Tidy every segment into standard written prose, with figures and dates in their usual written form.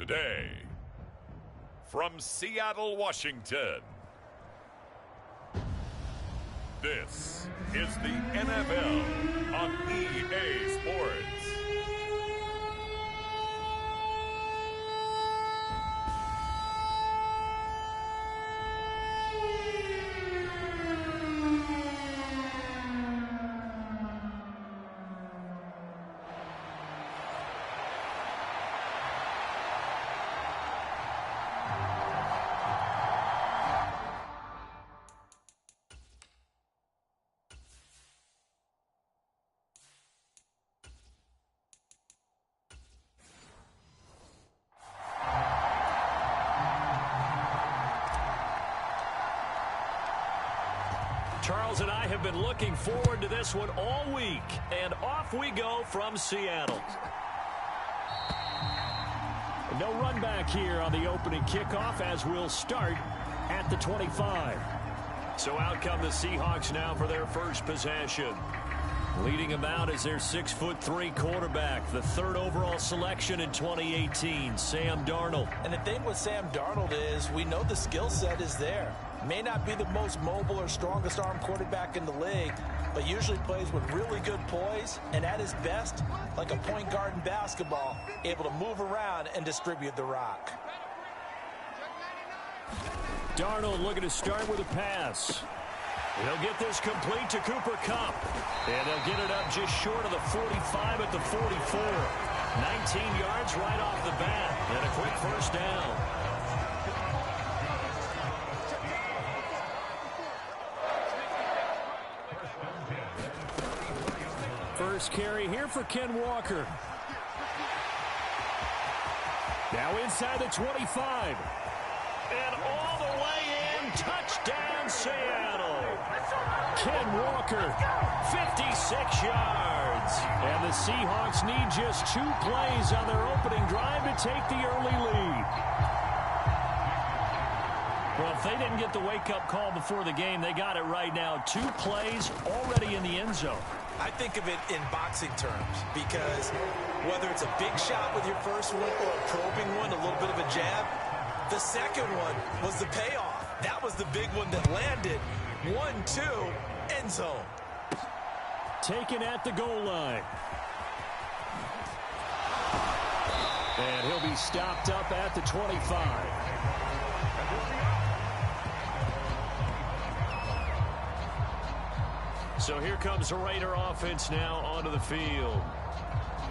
Today, from Seattle, Washington, this is the NFL on EA Sports. Charles and I have been looking forward to this one all week, and off we go from Seattle. No run back here on the opening kickoff as we'll start at the 25. So out come the Seahawks now for their first possession. Leading them out is their 6'3" quarterback, the third overall selection in 2018, Sam Darnold. And the thing with Sam Darnold is we know the skill set is there. May not be the most mobile or strongest arm quarterback in the league, but usually plays with really good poise and at his best, like a point guard in basketball, able to move around and distribute the rock. Darnold looking to start with a pass. He'll get this complete to Cooper Kupp. And they'll get it up just short of the 45 at the 44. 19 yards right off the bat. And a quick first down. First carry here for Ken Walker. Now inside the 25. And all the way in. Touchdown, Seattle. Ken Walker, 56 yards. And the Seahawks need just 2 plays on their opening drive to take the early lead. Well, if they didn't get the wake-up call before the game, they got it right now. 2 plays already in the end zone. I think of it in boxing terms because whether it's a big shot with your first one or a probing one, a little bit of a jab, the second one was the payoff. That was the big one that landed. 1-2, end zone. Taken at the goal line. And he'll be stopped up at the 25. So here comes the Raider offense now onto the field.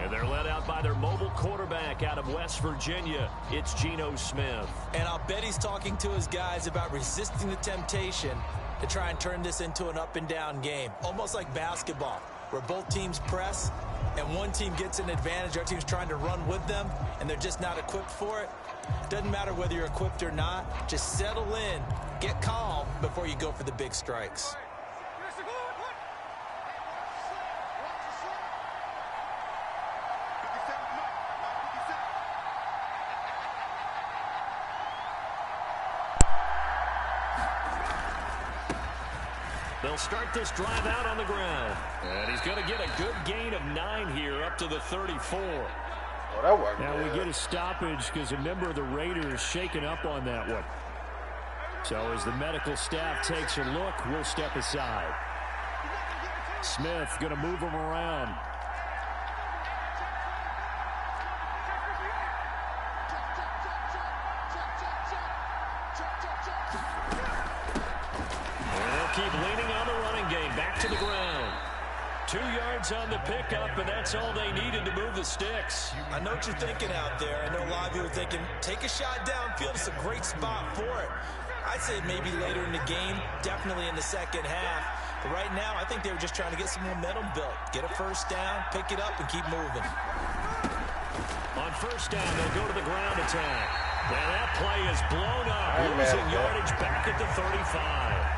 And they're led out by their mobile quarterback out of West Virginia. It's Geno Smith. And I'll bet he's talking to his guys about resisting the temptation to try and turn this into an up-and-down game. Almost like basketball, where both teams press, and one team gets an advantage. Our team's trying to run with them, and they're just not equipped for it. Doesn't matter whether you're equipped or not. Just settle in, get calm before you go for the big strikes. They'll start this drive out on the ground. And he's going to get a good gain of 9 here up to the 34. Oh, that worked. Now we get a stoppage because a member of the Raiders shaken up on that one. So as the medical staff takes a look, we'll step aside. Smith going to move him around. Keep leaning on the running game. Back to the ground. 2 yards on the pickup, and that's all they needed to move the sticks. I know what you're thinking out there. I know a lot of you are thinking, take a shot downfield. It's a great spot for it. I'd say maybe later in the game, definitely in the second half. But right now, I think they were just trying to get some momentum built. Get a first down, pick it up, and keep moving. On first down, they'll go to the ground attack. And that play is blown up. Losing yardage back at the 35.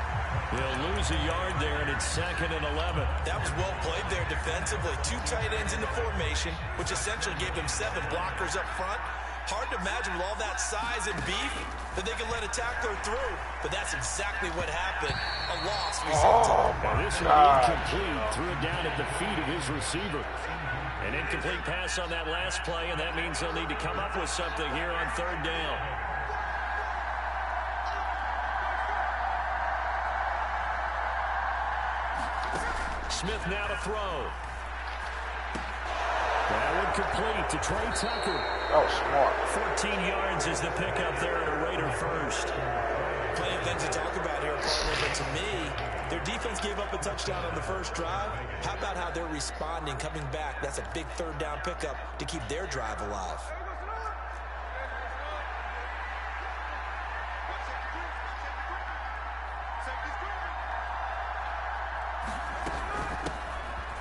They'll lose a yard there, and it's 2nd and 11. That was well played there defensively. 2 tight ends in the formation, which essentially gave them 7 blockers up front. Hard to imagine with all that size and beef that they could let a tackler through. But that's exactly what happened. A loss resulted. Now this one incomplete. Threw it down at the feet of his receiver. An incomplete pass on that last play, and that means they'll need to come up with something here on third down. Smith now to throw. That one complete to Trey Tucker. Oh, smart. 14 yards is the pickup there at a Raider first. Plenty of things to talk about here, partner, but to me, their defense gave up a touchdown on the first drive. How about how they're responding, coming back? That's a big third down pickup to keep their drive alive.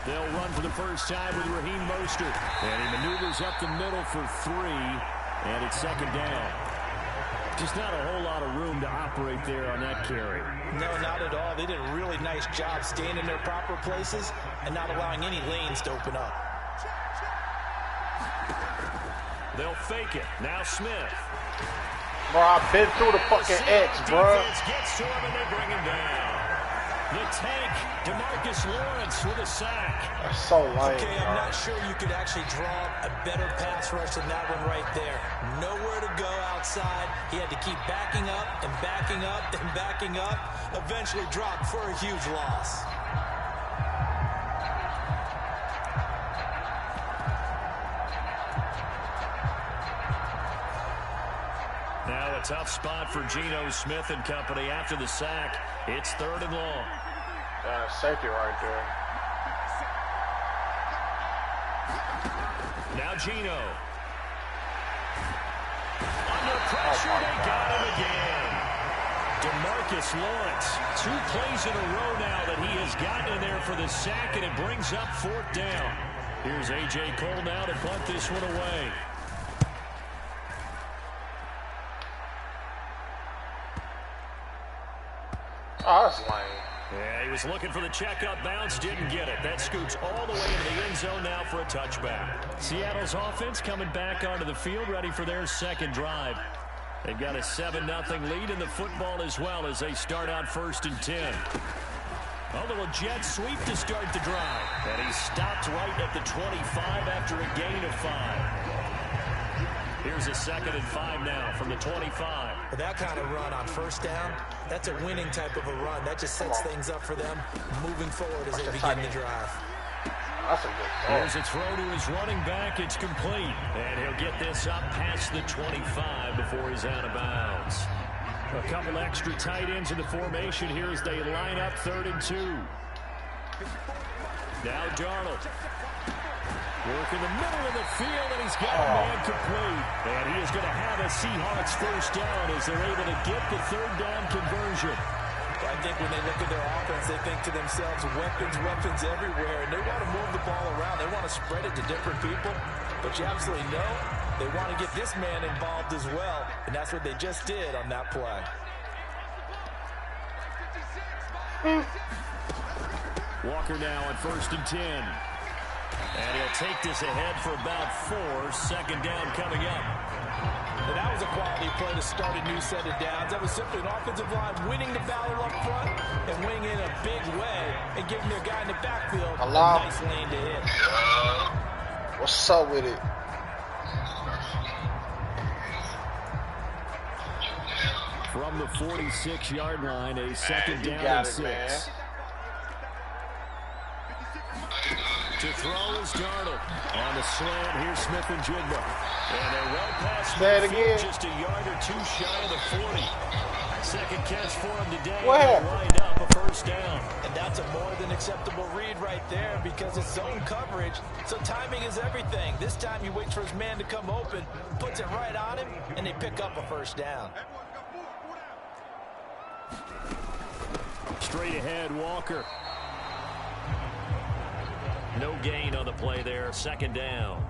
They'll run for the first time with Raheem Mostert. And he maneuvers up the middle for 3, and it's second down. Just not a whole lot of room to operate there on that carry. No, not at all. They did a really nice job staying in their proper places and not allowing any lanes to open up. They'll fake it. Now Smith. Bro, I've been through the fucking X, bro. Defense gets to him and they bring him down. The tank, DeMarcus Lawrence with a sack. That's so lame. Okay, I'm not sure you could actually draw a better pass rush than that one right there. Nowhere to go outside. He had to keep backing up and backing up and backing up. Eventually dropped for a huge loss. Now a tough spot for Geno Smith and company after the sack. It's third and long. Safety right there. Now Geno. Under pressure, they got him again. DeMarcus Lawrence, 2 plays in a row now that he has gotten in there for the sack, and it brings up fourth down. Here's A.J. Cole now to punt this one away. Oh, that's lame. Yeah, he was looking for the checkup bounce, didn't get it. That scoots all the way into the end zone now for a touchback. Seattle's offense coming back onto the field, ready for their second drive. They've got a 7-0 lead in the football as well as they start out 1st and 10. A little jet sweep to start the drive. And he stopped right at the 25 after a gain of 5. Here's a 2nd and 5 now from the 25. With that kind of run on first down, that's a winning type of a run. That just sets things up for them moving forward as they begin the drive. That's a good throw. Here's a throw to his running back. It's complete. And he'll get this up past the 25 before he's out of bounds. A couple extra tight ends in the formation here as they line up 3rd and 2. Now Darnold. Work in the middle of the field, and he's got a man complete. And he is going to have a Seahawks first down as they're able to get the 3rd down conversion. I think when they look at their offense, they think to themselves, weapons, weapons everywhere. And they want to move the ball around. They want to spread it to different people. But you absolutely know they want to get this man involved as well. And that's what they just did on that play. Walker now at 1st and 10. And he'll take this ahead for about 4. 2nd down coming up. And that was a quality play to start a new set of downs. That was simply an offensive line winning the battle up front and winning in a big way and giving their guy in the backfield a nice lane to hit. What's up with it? From the 46-yard line, a 2nd down and 6. To throw is Darnold. On the slant, here's Smith and Jigba. And they're well past midfield, just a yard or 2 shy of the 40. Second catch for him today. They'll wind up a first down. And that's a more than acceptable read right there because it's zone coverage. So timing is everything. This time he waits for his man to come open, puts it right on him, and they pick up a first down. Straight ahead, Walker. No gain on the play there. 2nd down.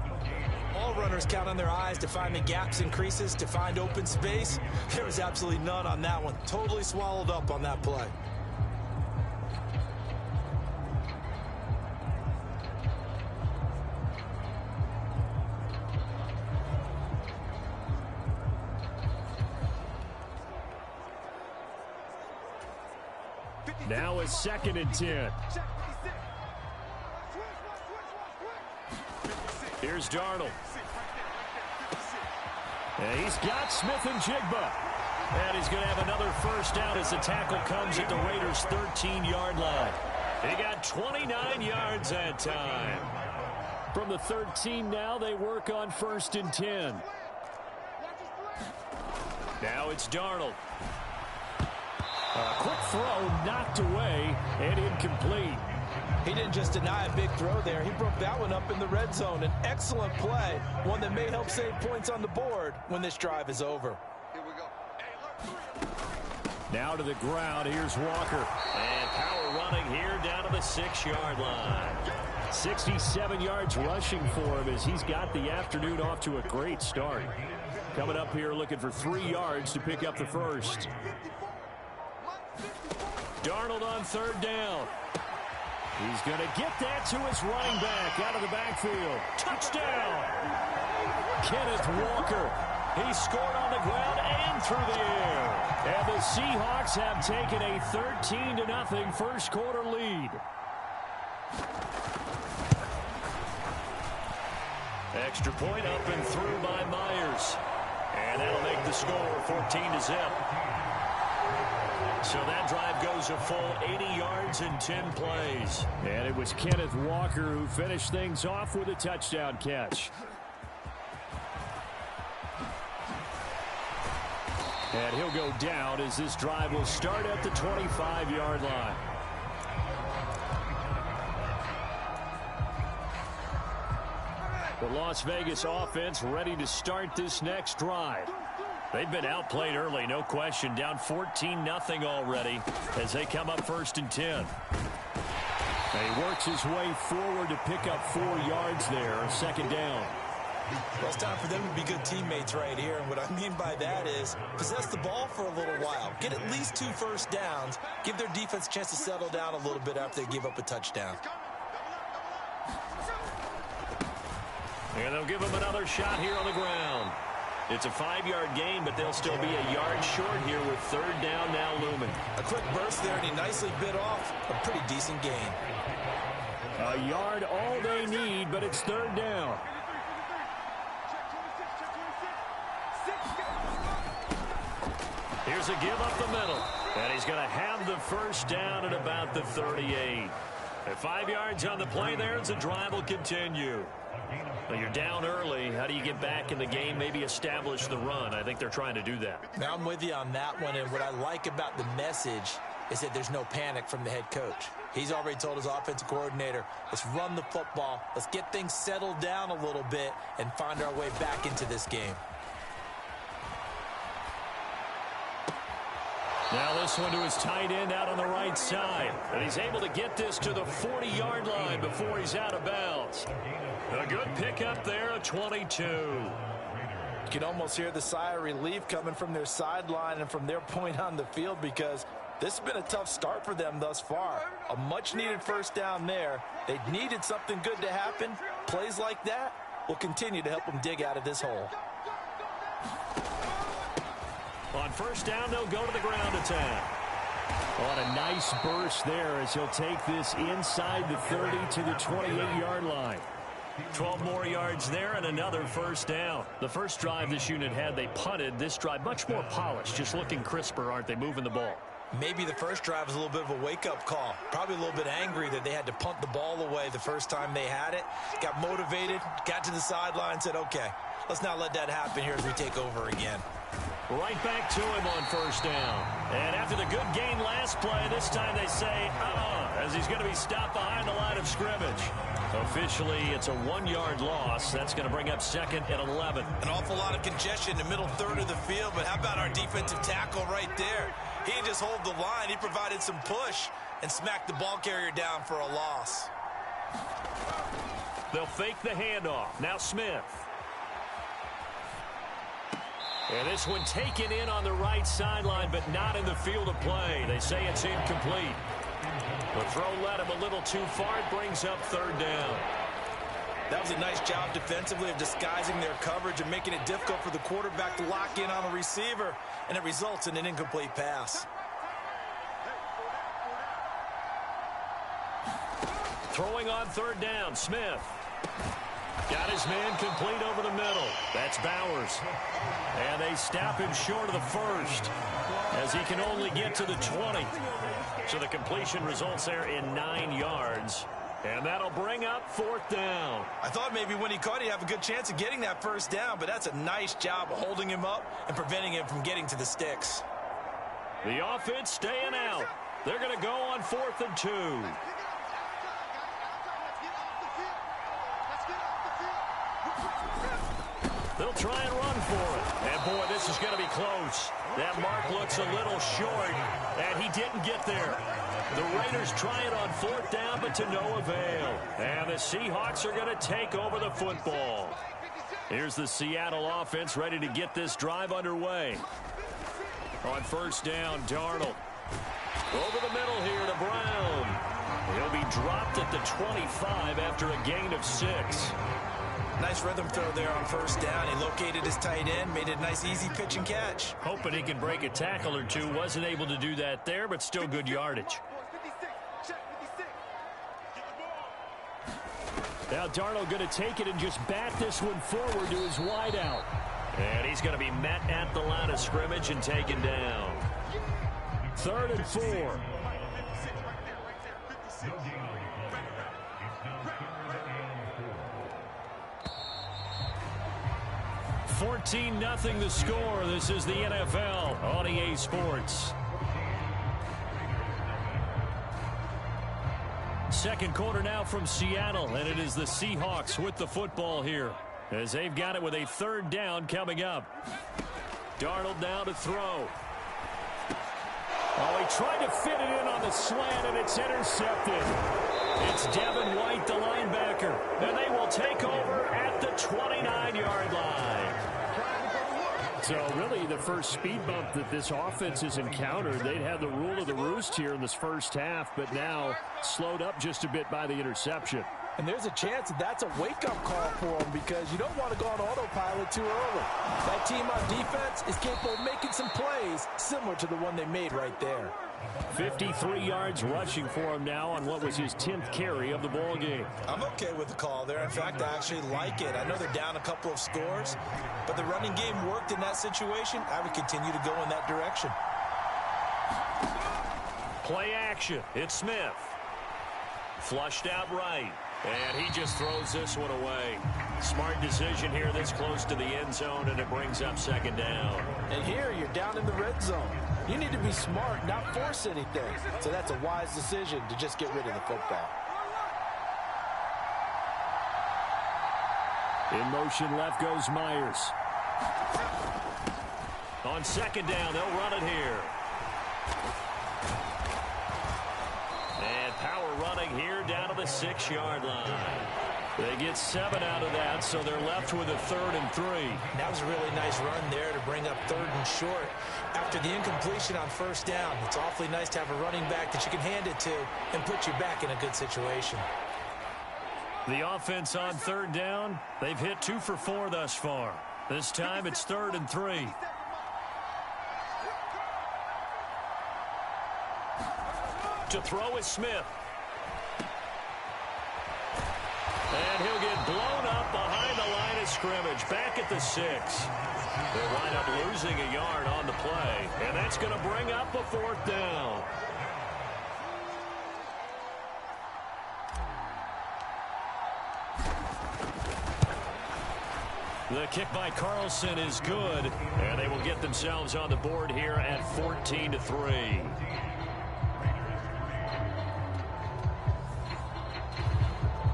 All runners count on their eyes to find the gaps and creases, to find open space. There was absolutely none on that one. Totally swallowed up on that play. Now a 2nd and 10. Here's Darnold. And he's got Smith and Jigba. And he's going to have another first down as the tackle comes at the Raiders' 13-yard line. He got 29 yards that time. From the 13 now, they work on 1st and 10. Now it's Darnold. A quick throw knocked away and incomplete. He didn't just deny a big throw there. He broke that one up in the red zone. An excellent play, one that may help save points on the board when this drive is over. Here we go. Now to the ground. Here's Walker. And power running here down to the 6-yard line. 67 yards rushing for him as he's got the afternoon off to a great start. Coming up here looking for 3 yards to pick up the first. Darnold on 3rd down. He's going to get that to his running back out of the backfield. Touchdown! Kenneth Walker. He scored on the ground and through the air. And the Seahawks have taken a 13-0 first quarter lead. Extra point up and through by Myers. And that'll make the score 14-0. So that drive goes a full 80 yards in 10 plays. And it was Kenneth Walker who finished things off with a touchdown catch. And he'll go down as this drive will start at the 25-yard line. The Las Vegas offense ready to start this next drive. They've been outplayed early, no question. Down 14-0 already as they come up 1st and 10. And he works his way forward to pick up 4 yards there, 2nd down. Well, it's time for them to be good teammates right here. And what I mean by that is possess the ball for a little while. Get at least 2 first downs. Give their defense a chance to settle down a little bit after they give up a touchdown. And they'll give him another shot here on the ground. It's a 5-yard gain, but they'll still be a yard short here with 3rd down now looming. A quick burst there, and he nicely bit off a pretty decent gain. A yard all they need, but it's 3rd down. Here's a give up the middle. And he's going to have the first down at about the 38. At 5 yards on the play there as the drive will continue. Well, you're down early. How do you get back in the game, maybe establish the run? I think they're trying to do that. Now I'm with you on that one, and what I like about the message is that there's no panic from the head coach. He's already told his offensive coordinator, let's run the football, let's get things settled down a little bit and find our way back into this game. Now this one to his tight end out on the right side. And he's able to get this to the 40-yard line before he's out of bounds. A good pickup there at 22. You can almost hear the sigh of relief coming from their sideline and from their point on the field because this has been a tough start for them thus far. A much-needed first down there. They needed something good to happen. Plays like that will continue to help them dig out of this hole. On first down, they'll go to the ground attack. On a nice burst there as he'll take this inside the 30 to the 28-yard line. 12 more yards there and another first down. The first drive this unit had, they punted. This drive, much more polished, just looking crisper, aren't they, moving the ball? Maybe the first drive was a little bit of a wake-up call. Probably a little bit angry that they had to punt the ball away the first time they had it. Got motivated, got to the sideline, said, okay, let's not let that happen here as we take over again. Right back to him on first down. And after the good gain last play, this time they say, as he's going to be stopped behind the line of scrimmage. Officially, it's a 1-yard loss. That's going to bring up 2nd and 11. An awful lot of congestion in the middle third of the field, but how about our defensive tackle right there? He didn't just hold the line. He provided some push and smacked the ball carrier down for a loss. They'll fake the handoff. Now Smith. And this one taken in on the right sideline, but not in the field of play. They say it's incomplete. The throw led him a little too far. It brings up 3rd down. That was a nice job defensively of disguising their coverage and making it difficult for the quarterback to lock in on the receiver, and it results in an incomplete pass. Throwing on 3rd down, Smith. Got his man complete over the middle. That's Bowers. And they stop him short of the first as he can only get to the 20. So the completion results there in 9 yards. And that'll bring up 4th down. I thought maybe when he caught, he'd have a good chance of getting that first down, but that's a nice job of holding him up and preventing him from getting to the sticks. The offense staying out. They're going to go on 4th and 2. They'll try and run for it. And, boy, this is going to be close. That mark looks a little short, and he didn't get there. The Raiders try it on 4th down, but to no avail. And the Seahawks are going to take over the football. Here's the Seattle offense ready to get this drive underway. On 1st down, Darnold. Over the middle here to Brown. He'll be dropped at the 25 after a gain of 6. Nice rhythm throw there on 1st down. He located his tight end, made it a nice easy pitch and catch. Hoping he can break a tackle or two. Wasn't able to do that there, but still good yardage. Now Darnold going to take it and just bat this one forward to his wideout. And he's going to be met at the line of scrimmage and taken down. 3rd and 4. 14-0 the score. This is the NFL on EA Sports. Second quarter now from Seattle, and it is the Seahawks with the football here as they've got it with a 3rd down coming up. Darnold now to throw. Oh, he tried to fit it in on the slant, and it's intercepted. It's Devin White, the linebacker, and they will take over at the 29-yard line. So really the first speed bump that this offense has encountered. They'd had the rule of the roost here in this first half, but now slowed up just a bit by the interception. And there's a chance that that's a wake-up call for them because you don't want to go on autopilot too early. That team on defense is capable of making some plays similar to the one they made right there. 53 yards rushing for him now on what was his 10th carry of the ball game. I'm okay with the call there. In fact, I actually like it. I know they're down a couple of scores, but the running game worked in that situation. I would continue to go in that direction. Play action. It's Smith. Flushed out right. And he just throws this one away. Smart decision here this close to the end zone, and it brings up 2nd down. And here you're down in the red zone. You need to be smart, not force anything. So that's a wise decision to just get rid of the football. In motion left goes Myers. On 2nd down, they'll run it here. And power running here down to the 6-yard line. They get 7 out of that, so they're left with a 3rd and 3. That was a really nice run there to bring up 3rd and short. After the incompletion on 1st down, it's awfully nice to have a running back that you can hand it to and put you back in a good situation. The offense on 3rd down, they've hit 2 for 4 thus far. This time it's 3rd and 3. To throw is Smith. And he'll get blown up behind the line of scrimmage, back at the 6. They'll wind up losing a yard on the play, and that's going to bring up a 4th down. The kick by Carlson is good, and they will get themselves on the board here at 14-3.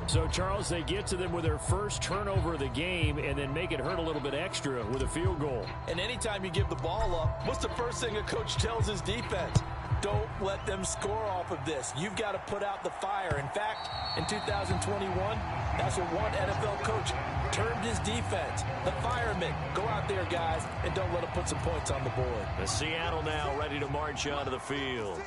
So, Charles, they get to them with their first turnover of the game and then make it hurt a little bit extra with a field goal. And anytime you give the ball up, what's the first thing a coach tells his defense? Don't let them score off of this. You've got to put out the fire. In fact, in 2021, that's what one NFL coach termed his defense. The firemen. Go out there, guys, and don't let them put some points on the board. The Seattle now ready to march onto the field.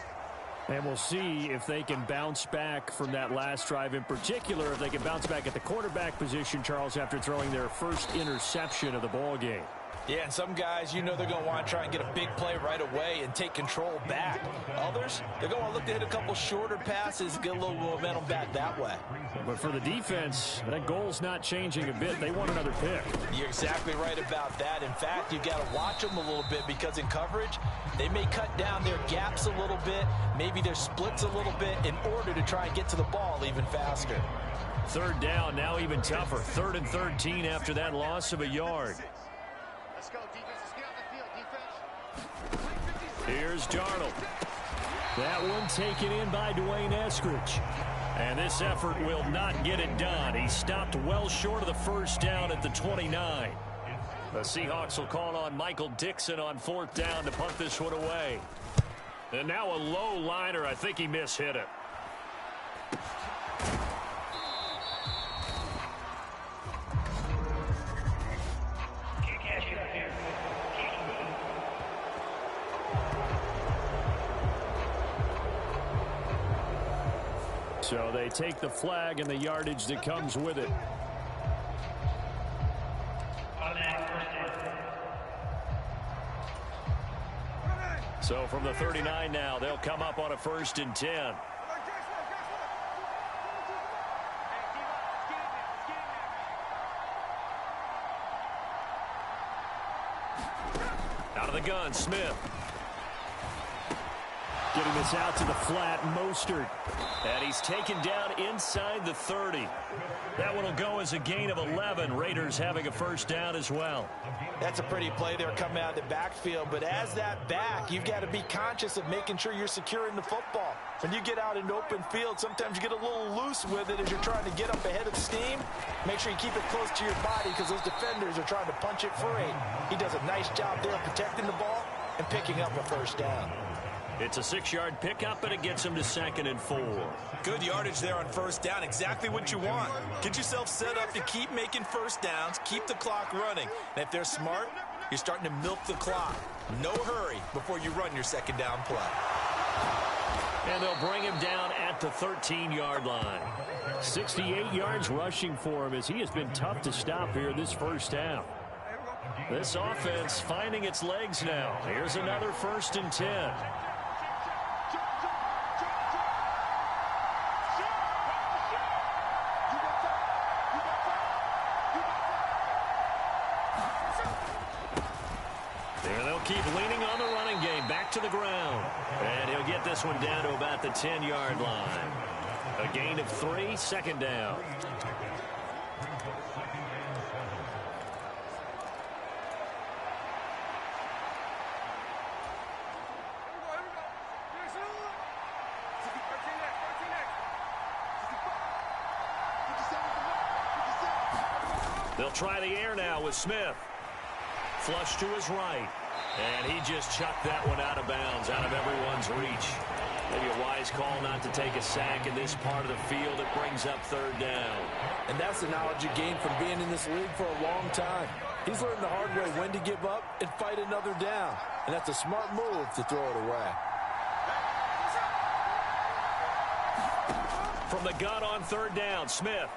And we'll see if they can bounce back from that last drive, in particular, if they can bounce back at the quarterback position, Charles, after throwing their first interception of the ball game. Yeah, and some guys, you know they're going to want to try and get a big play right away and take control back. Others, they're going to look to hit a couple shorter passes, get a little momentum back that way. But for the defense, that goal's not changing a bit. They want another pick. You're exactly right about that. In fact, you've got to watch them a little bit because in coverage, they may cut down their gaps a little bit, maybe their splits a little bit in order to try and get to the ball even faster. Third down, now even tougher. 3rd and 13 after that loss of a yard. Let's go, defense. Let's get on the field, defense. Here's Darnold. That one taken in by Dwayne Eskridge. And this effort will not get it done. He stopped well short of the first down at the 29. The Seahawks will call on Michael Dixon on 4th down to punt this one away. And now a low liner. I think he mishit it. So they take the flag and the yardage that comes with it. So from the 39 now, they'll come up on a 1st and 10. Out of the gun, Smith. Getting this out to the flat, Mostert. And he's taken down inside the 30. That one will go as a gain of 11. Raiders having a 1st down as well. That's a pretty play there coming out of the backfield. But as that back, you've got to be conscious of making sure you're securing the football. When you get out in open field, sometimes you get a little loose with it as you're trying to get up ahead of steam. Make sure you keep it close to your body because those defenders are trying to punch it free. He does a nice job there protecting the ball and picking up a 1st down. It's a 6-yard pickup, and it gets him to 2nd and 4. Good yardage there on 1st down. Exactly what you want. Get yourself set up to keep making 1st downs, keep the clock running. And if they're smart, you're starting to milk the clock. No hurry before you run your 2nd down play. And they'll bring him down at the 13-yard line. 68 yards rushing for him as he has been tough to stop here this first half. This offense finding its legs now. Here's another 1st and 10. Keep leaning on the running game. Back to the ground. And he'll get this one down to about the 10-yard line. A gain of 3, 2nd down. They'll try the air now with Smith. Flush to his right. And he just chucked that one out of bounds, out of everyone's reach. Maybe a wise call not to take a sack in this part of the field. It brings up 3rd down. And that's the knowledge you gain from being in this league for a long time. He's learned the hard way when to give up and fight another down. And that's a smart move to throw it away. From the gun on 3rd down, Smith.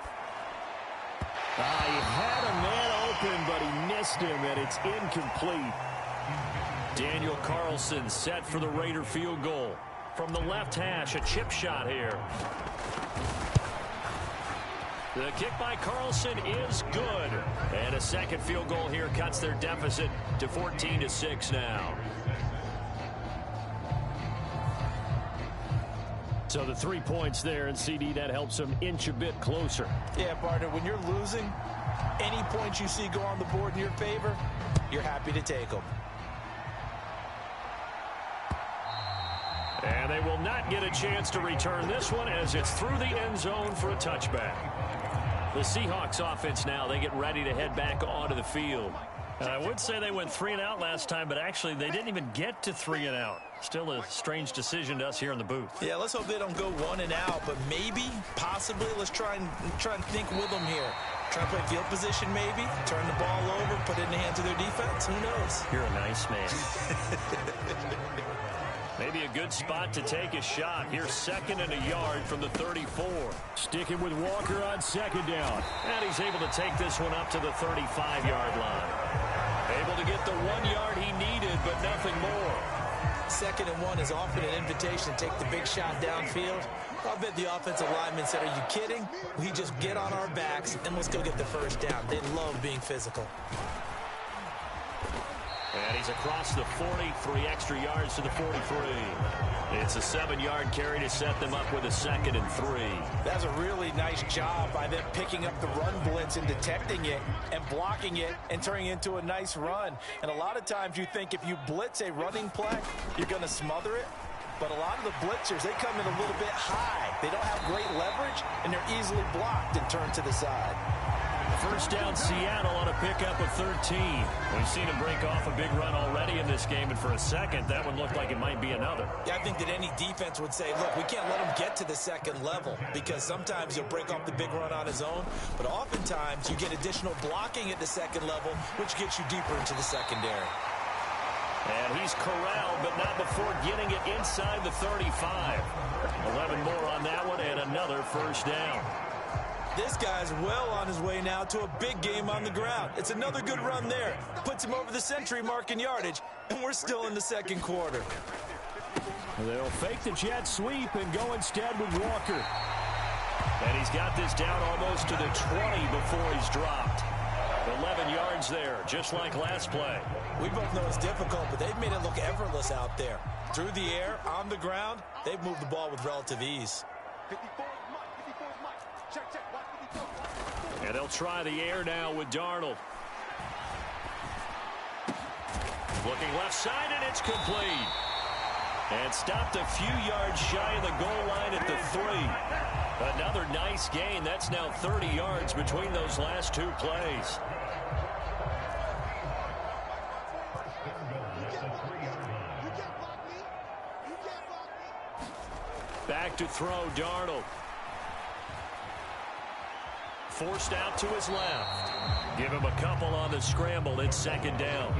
He had a man open, but he missed him, and it's incomplete. Daniel Carlson set for the Raider field goal. From the left hash, a chip shot here. The kick by Carlson is good. And a 2nd field goal here cuts their deficit to 14-6 now. So the 3 points there, and CD, that helps them inch a bit closer. Yeah, partner, when you're losing, any points you see go on the board in your favor, you're happy to take them. And they will not get a chance to return this one as it's through the end zone for a touchback. The Seahawks offense now, they get ready to head back onto the field. I would say they went 3 and out last time, but actually they didn't even get to 3 and out. Still a strange decision to us here in the booth. Yeah, let's hope they don't go 1 and out, but maybe, possibly, let's try and think with them here. Try to play field position maybe, turn the ball over, put it in the hands of their defense. Who knows? You're a nice man. Maybe a good spot to take a shot. Here's 2nd and a yard from the 34. Sticking with Walker on 2nd down. And he's able to take this one up to the 35-yard line. Able to get the 1 yard he needed, but nothing more. 2nd and 1 is often an invitation to take the big shot downfield. I bet the offensive lineman said, are you kidding? We just get on our backs and let's go get the first down. They love being physical. And he's across the 40, 3 extra yards to the 43. It's a 7-yard carry to set them up with a 2nd and 3. That's a really nice job by them picking up the run blitz and detecting it and blocking it and turning it into a nice run. And a lot of times you think if you blitz a running play, you're going to smother it. But a lot of the blitzers, they come in a little bit high. They don't have great leverage, and they're easily blocked and turned to the side. First down, Seattle on a pickup of 13. We've seen him break off a big run already in this game, and for a second, that one looked like it might be another. Yeah, I think that any defense would say, look, we can't let him get to the 2nd level because sometimes he'll break off the big run on his own, but oftentimes you get additional blocking at the 2nd level, which gets you deeper into the secondary. And he's corralled, but not before getting it inside the 35. 11 more on that one, and another first down. This guy's well on his way now to a big game on the ground. It's another good run there. Puts him over the century mark in yardage, and we're still in the 2nd quarter. They'll fake the jet sweep and go instead with Walker. And he's got this down almost to the 20 before he's dropped. 11 yards there, just like last play. We both know it's difficult, but they've made it look effortless out there. Through the air, on the ground, they've moved the ball with relative ease. And they'll try the air now with Darnold. Looking left side, and it's complete. And stopped a few yards shy of the goal line at the 3. Another nice gain. That's now 30 yards between those last 2 plays. Back to throw, Darnold. Forced out to his left. Give him a couple on the scramble. It's 2nd down.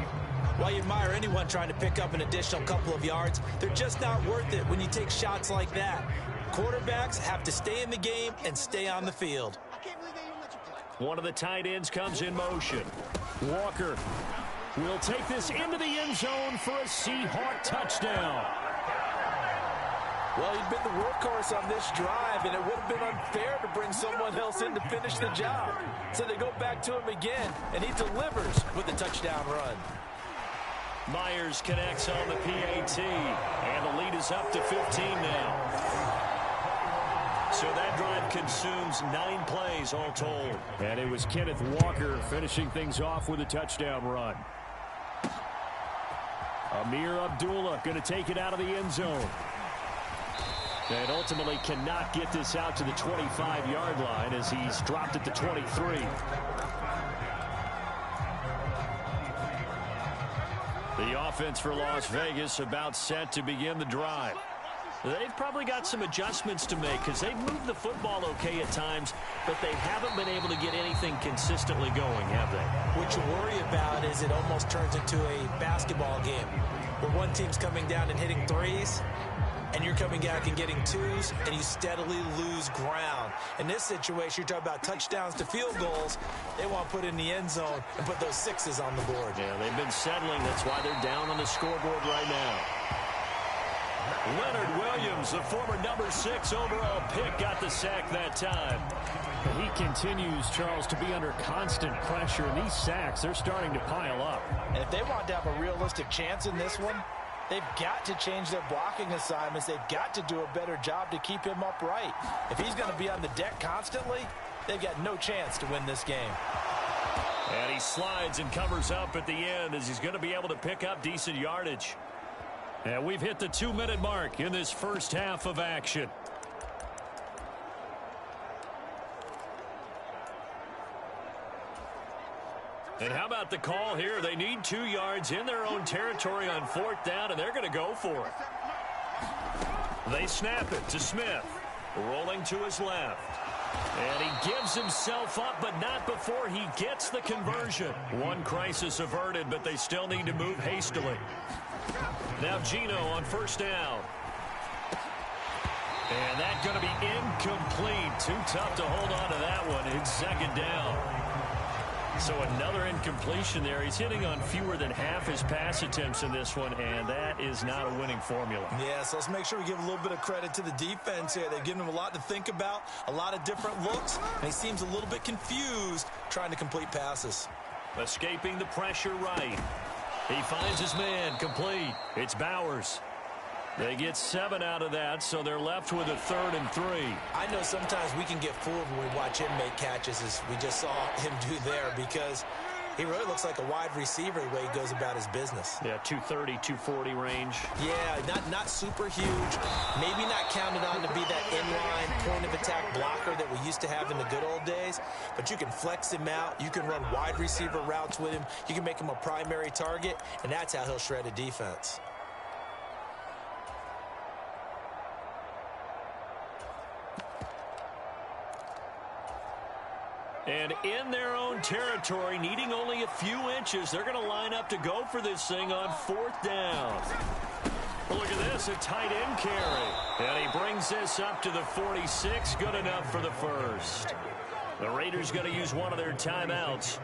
While you admire anyone trying to pick up an additional couple of yards, they're just not worth it when you take shots like that. Quarterbacks have to stay in the game and stay on the field. One of the tight ends comes in motion. Walker will take this into the end zone for a Seahawk touchdown. Well, he'd been the workhorse on this drive, and it would have been unfair to bring someone else in to finish the job. So they go back to him again, and he delivers with a touchdown run. Myers connects on the PAT, and the lead is up to 15 now. So that drive consumes 9 plays all told. And it was Kenneth Walker finishing things off with a touchdown run. Amir Abdullah going to take it out of the end zone. And ultimately cannot get this out to the 25-yard line as he's dropped at the 23. The offense for Las Vegas about set to begin the drive. They've probably got some adjustments to make because they've moved the football okay at times, but they haven't been able to get anything consistently going, have they? What you worry about is it almost turns into a basketball game where one team's coming down and hitting threes, and you're coming back and getting twos, and you steadily lose ground. In this situation, you're talking about touchdowns to field goals. They want to put in the end zone and put those 6s on the board. Yeah, they've been settling. That's why they're down on the scoreboard right now. Leonard Williams, the former number 6 overall pick, got the sack that time. He continues, Charles, to be under constant pressure, and these sacks, they're starting to pile up. And if they want to have a realistic chance in this one, they've got to change their blocking assignments. They've got to do a better job to keep him upright. If he's going to be on the deck constantly, they've got no chance to win this game. And he slides and covers up at the end as he's going to be able to pick up decent yardage. And we've hit the 2-minute mark in this first half of action. And how about the call here? They need 2 yards in their own territory on 4th down, and they're going to go for it. They snap it to Smith, rolling to his left. And he gives himself up, but not before he gets the conversion. One crisis averted, but they still need to move hastily. Now Geno on 1st down. And that's going to be incomplete. Too tough to hold on to that one in 2nd down. So another incompletion there. He's hitting on fewer than half his pass attempts in this one, and that is not a winning formula. Yeah, so let's make sure we give a little bit of credit to the defense here. They've given him a lot to think about, a lot of different looks, and he seems a little bit confused trying to complete passes. Escaping the pressure right. He finds his man, complete. It's Bowers. They get 7 out of that, so they're left with a 3rd and 3. I know sometimes we can get fooled when we watch him make catches, as we just saw him do there, because he really looks like a wide receiver the way he goes about his business. Yeah, 230, 240 range. Yeah, not super huge. Maybe not counted on to be that inline point-of-attack blocker that we used to have in the good old days, but you can flex him out. You can run wide receiver routes with him. You can make him a primary target, and that's how he'll shred a defense. And in their own territory, needing only a few inches, they're going to line up to go for this thing on 4th down. Look at this, a tight end carry. And he brings this up to the 46, good enough for the first. The Raiders going to use one of their timeouts,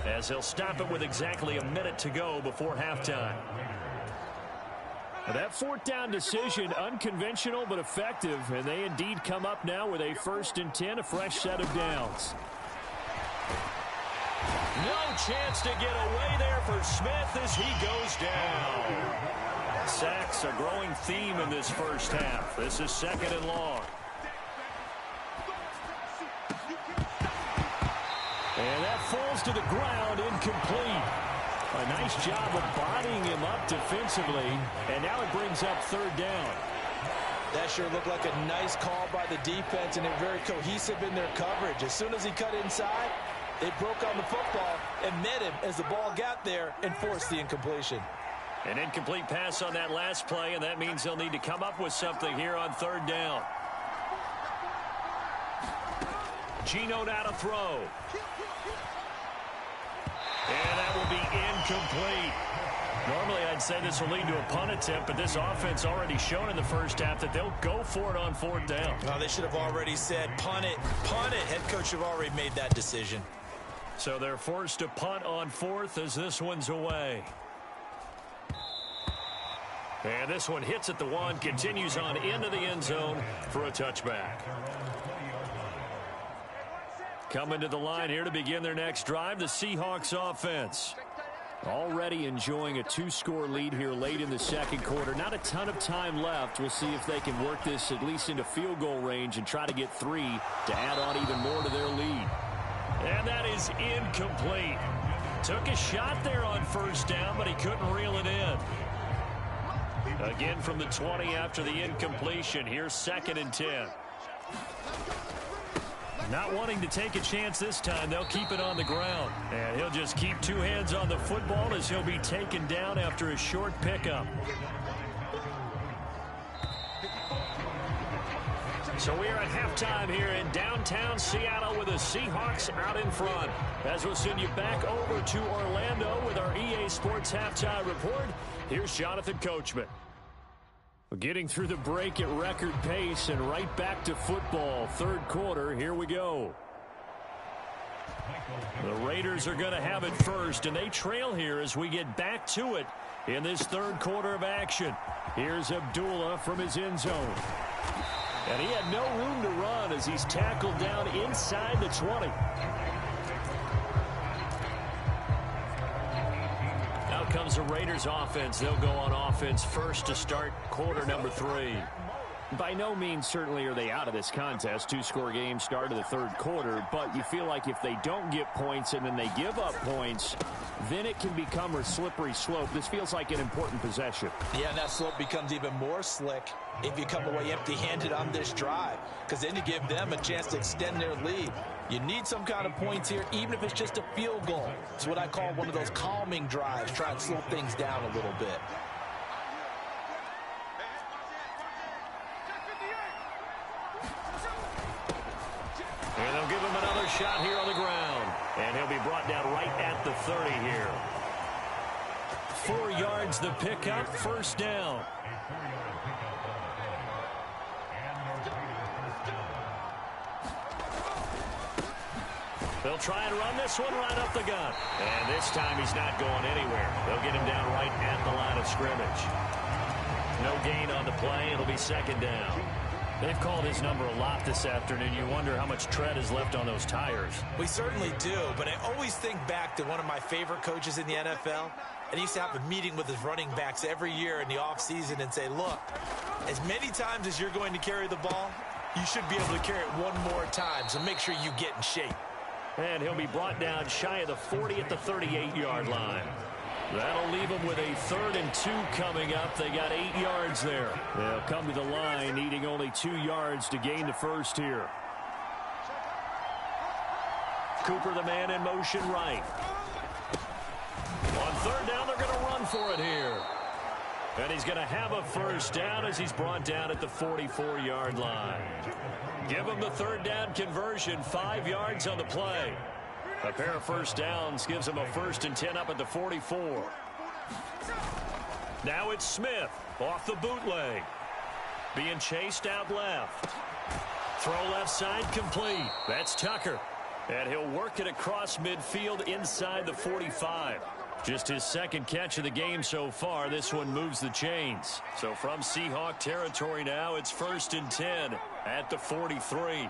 as they'll stop it with exactly a minute to go before halftime. That 4th down decision, unconventional but effective, and they indeed come up now with a 1st and 10, a fresh set of downs. No chance to get away there for Smith as he goes down. Sacks, a growing theme in this first half. This is 2nd and long. And that falls to the ground, incomplete. A nice job of bodying him up defensively, and now it brings up 3rd down. That sure looked like a nice call by the defense, and they're very cohesive in their coverage. As soon as he cut inside, they broke on the football and met him as the ball got there and forced the incompletion. An incomplete pass on that last play, and that means they'll need to come up with something here on 3rd down. Geno now to throw. And that will be incomplete. Normally, I'd say this will lead to a punt attempt, but this offense already shown in the first half that they'll go for it on 4th down. Oh, they should have already said, punt it, punt it. Head coach should have already made that decision. So they're forced to punt on 4th as this one's away. And this one hits at the 1, continues on into the end zone for a touchback. Coming to the line here to begin their next drive, the Seahawks offense. Already enjoying a 2-score lead here late in the 2nd quarter. Not a ton of time left. We'll see if they can work this at least into field goal range and try to get 3 to add on even more to their lead. And that is incomplete. Took a shot there on 1st down, but he couldn't reel it in. Again from the 20 after the incompletion. Here's 2nd and 10. Not wanting to take a chance this time, they'll keep it on the ground. And he'll just keep 2 hands on the football as he'll be taken down after a short pickup. So we are at halftime here in downtown Seattle with the Seahawks out in front. As we'll send you back over to Orlando with our EA Sports Halftime Report, here's Jonathan Coachman. Getting through the break at record pace and right back to football. 3rd quarter, here we go. The Raiders are going to have it first, and they trail here as we get back to it in this 3rd quarter of action. Here's Abdullah from his end zone. And he had no room to run as he's tackled down inside the 20. Out comes the Raiders offense. They'll go on offense first to start quarter number 3. By no means certainly are they out of this contest. 2-score game, start of the 3rd quarter. But you feel like if they don't get points and then they give up points, then it can become a slippery slope. This feels like an important possession. Yeah, and that slope becomes even more slick if you come away empty-handed on this drive, because then you give them a chance to extend their lead. You need some kind of points here, even if it's just a field goal. It's what I call one of those calming drives. Try and slow things down a little bit. And they'll give him another shot here on the ground. And he'll be brought down right at the 30 here. 4 yards the pickup, 1st down. They'll try and run this one right up the gut. And this time he's not going anywhere. They'll get him down right at the line of scrimmage. No gain on the play. It'll be second down. They've called his number a lot this afternoon. You wonder how much tread is left on those tires. We certainly do, but I always think back to one of my favorite coaches in the NFL. And he used to have a meeting with his running backs every year in the offseason and say, look, as many times as you're going to carry the ball, you should be able to carry it one more time, so make sure you get in shape. And he'll be brought down shy of the 40 at the 38-yard line. That'll leave them with a 3rd and 2 coming up. They got 8 yards there. They'll come to the line needing only 2 yards to gain the first here. Cooper, the man in motion right. On 3rd down, they're going to run for it here. And he's going to have a first down as he's brought down at the 44-yard line. Give him the 3rd down conversion, 5 yards on the play. A pair of first downs gives him a 1st and 10 up at the 44. Now it's Smith off the bootleg. Being chased out left. Throw left side complete. That's Tucker. And he'll work it across midfield inside the 45. Just his 2nd catch of the game so far. This one moves the chains. So from Seahawk territory now, it's 1st and 10 at the 43.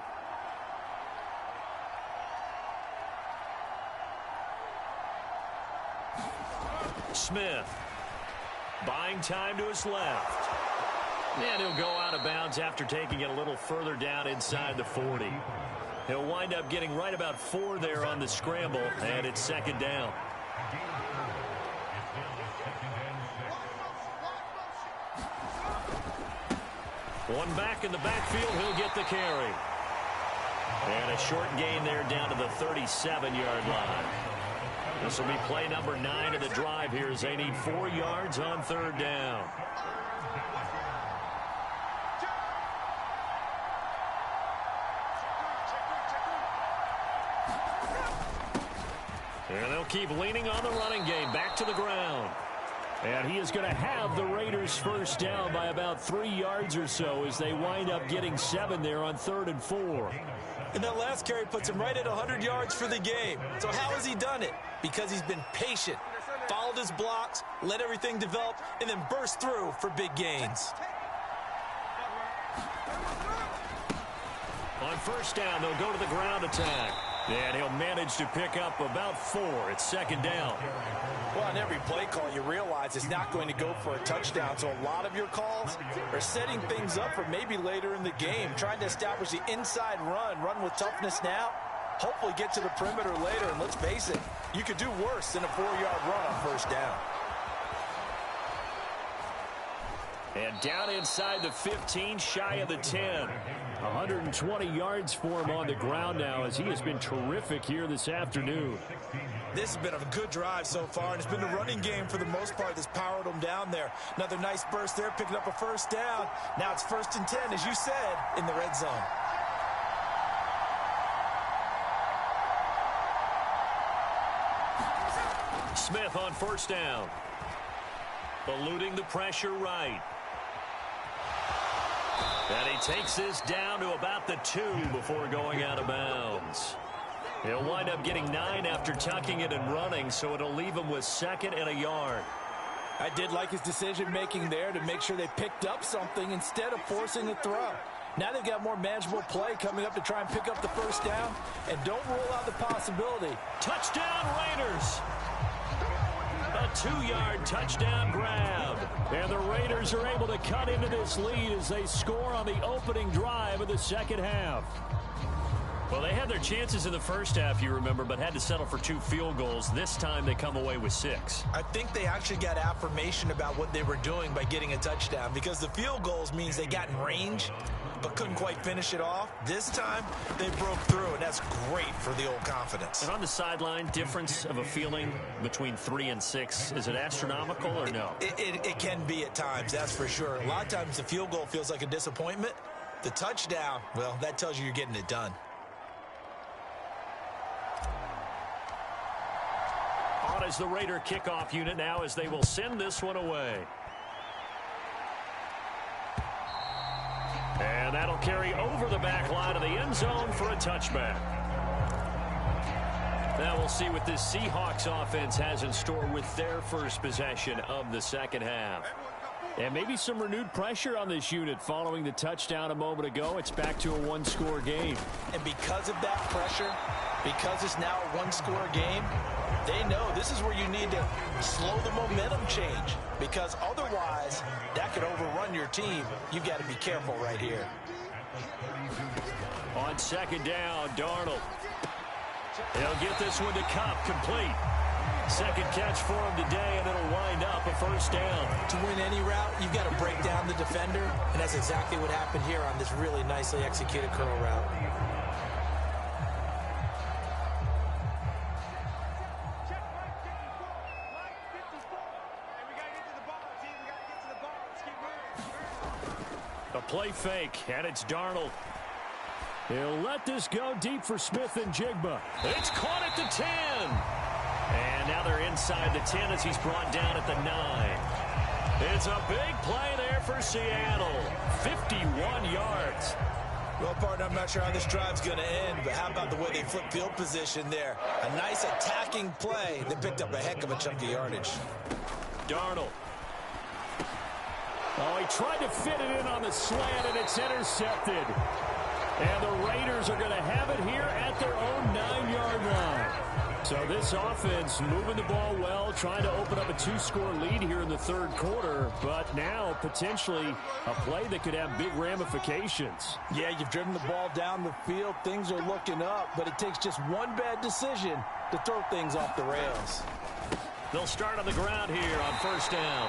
Smith buying time to his left. And he'll go out of bounds after taking it a little further down inside the 40. He'll wind up getting right about 4 there on the scramble, and it's 2nd down. One back in the backfield, he'll get the carry. And a short gain there down to the 37-yard line. This will be play number 9 of the drive here as they need 4 yards on 3rd down. And they'll keep leaning on the running game. Back to the ground. And he is going to have the Raiders first down by about 3 yards or so as they wind up getting 7 there on 3rd and 4. And that last carry puts him right at 100 yards for the game. So how has he done it? Because he's been patient, followed his blocks, let everything develop, and then burst through for big gains. On first down, they'll go to the ground attack. And he'll manage to pick up about 4. It's 2nd down. Well, on every play call, you realize it's not going to go for a touchdown. So a lot of your calls are setting things up for maybe later in the game, trying to establish the inside run with toughness now, hopefully get to the perimeter later. And let's face it, you could do worse than a 4-yard run on first down. And down inside the 15, shy of the 10. 120 yards for him on the ground now as he has been terrific here this afternoon. This has been a good drive so far, and it's been the running game for the most part that's powered them down there. Another nice burst there, picking up a first down. Now it's 1st and 10, as you said, in the red zone. Smith on first down. Eluding the pressure right. And he takes this down to about the 2 before going out of bounds. He'll wind up getting 9 after tucking it and running, so it'll leave him with 2nd and a yard. I did like his decision-making there to make sure they picked up something instead of forcing a throw. Now they've got more manageable play coming up to try and pick up the first down, and don't rule out the possibility. Touchdown, Raiders! A 2-yard touchdown grab. And the Raiders are able to cut into this lead as they score on the opening drive of the second half. Well, they had their chances in the first half, you remember, but had to settle for 2 field goals. This time they come away with 6. I think they actually got affirmation about what they were doing by getting a touchdown, because the field goals means they got in range but couldn't quite finish it off. This time they broke through, and that's great for the old confidence. And on the sideline, difference of a feeling between 3 and 6, is it astronomical or no? It can be at times, that's for sure. A lot of times the field goal feels like a disappointment. The touchdown, well, that tells you you're getting it done. On as the Raider kickoff unit now as they will send this one away. And that'll carry over the back line of the end zone for a touchback. Now we'll see what this Seahawks offense has in store with their first possession of the second half. And maybe some renewed pressure on this unit following the touchdown a moment ago. It's back to a one-score game. And because of that pressure, because it's now a one-score game, they know this is where you need to slow the momentum change, because otherwise that could overrun your team. You've got to be careful right here. On second down, Darnold. He'll get this one to Cup, complete. Second catch for him today, and it'll wind up a first down. To win any route, you've got to break down the defender, and that's exactly what happened here on this really nicely executed curl route. A play fake, and it's Darnold. He'll let this go deep for Smith and Jigba. It's caught at the 10. And now they're inside the 10 as he's brought down at the 9. It's a big play there for Seattle. 51 yards. Well, partner, I'm not sure how this drive's going to end, but how about the way they flip field position there? A nice attacking play. They picked up a heck of a chunk of yardage. Darnold. Oh, he tried to fit it in on the slant, and it's intercepted. And the Raiders are going to have it here at their own 9-yard line. So this offense moving the ball well, trying to open up a 2-score lead here in the third quarter, but now potentially a play that could have big ramifications. Yeah, you've driven the ball down the field. Things are looking up, but it takes just one bad decision to throw things off the rails. They'll start on the ground here on first down.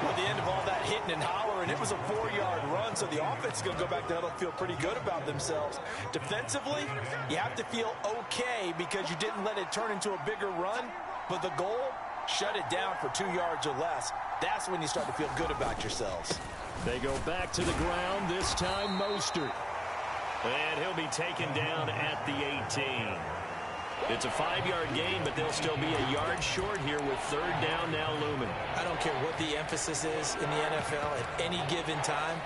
Well, the end of all that hitting and hollering, it was a 4-yard run, so the offense is going to go back to huddle and feel pretty good about themselves. Defensively, you have to feel okay because you didn't let it turn into a bigger run, but the goal, shut it down for 2 yards or less. That's when you start to feel good about yourselves. They go back to the ground, this time Mostert. And he'll be taken down at the 18. It's a 5-yard gain, but they'll still be a yard short here with third down now looming. I don't care what the emphasis is in the NFL at any given time.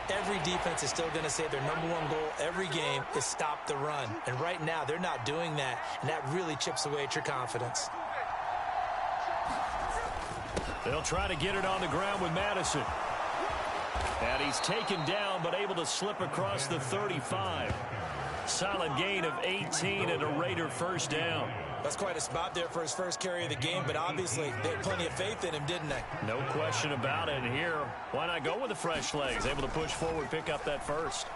Every defense is still going to say their #1 goal every game is stop the run. And right now, they're not doing that, and that really chips away at your confidence. They'll try to get it on the ground with Mattison. And he's taken down, but able to slip across the 35. Solid gain of 18 and a Raider first down. That's quite a spot there for his first carry of the game, but obviously they had plenty of faith in him, didn't they? No question about it. And here, why not go with the fresh legs? Able to push forward, pick up that first.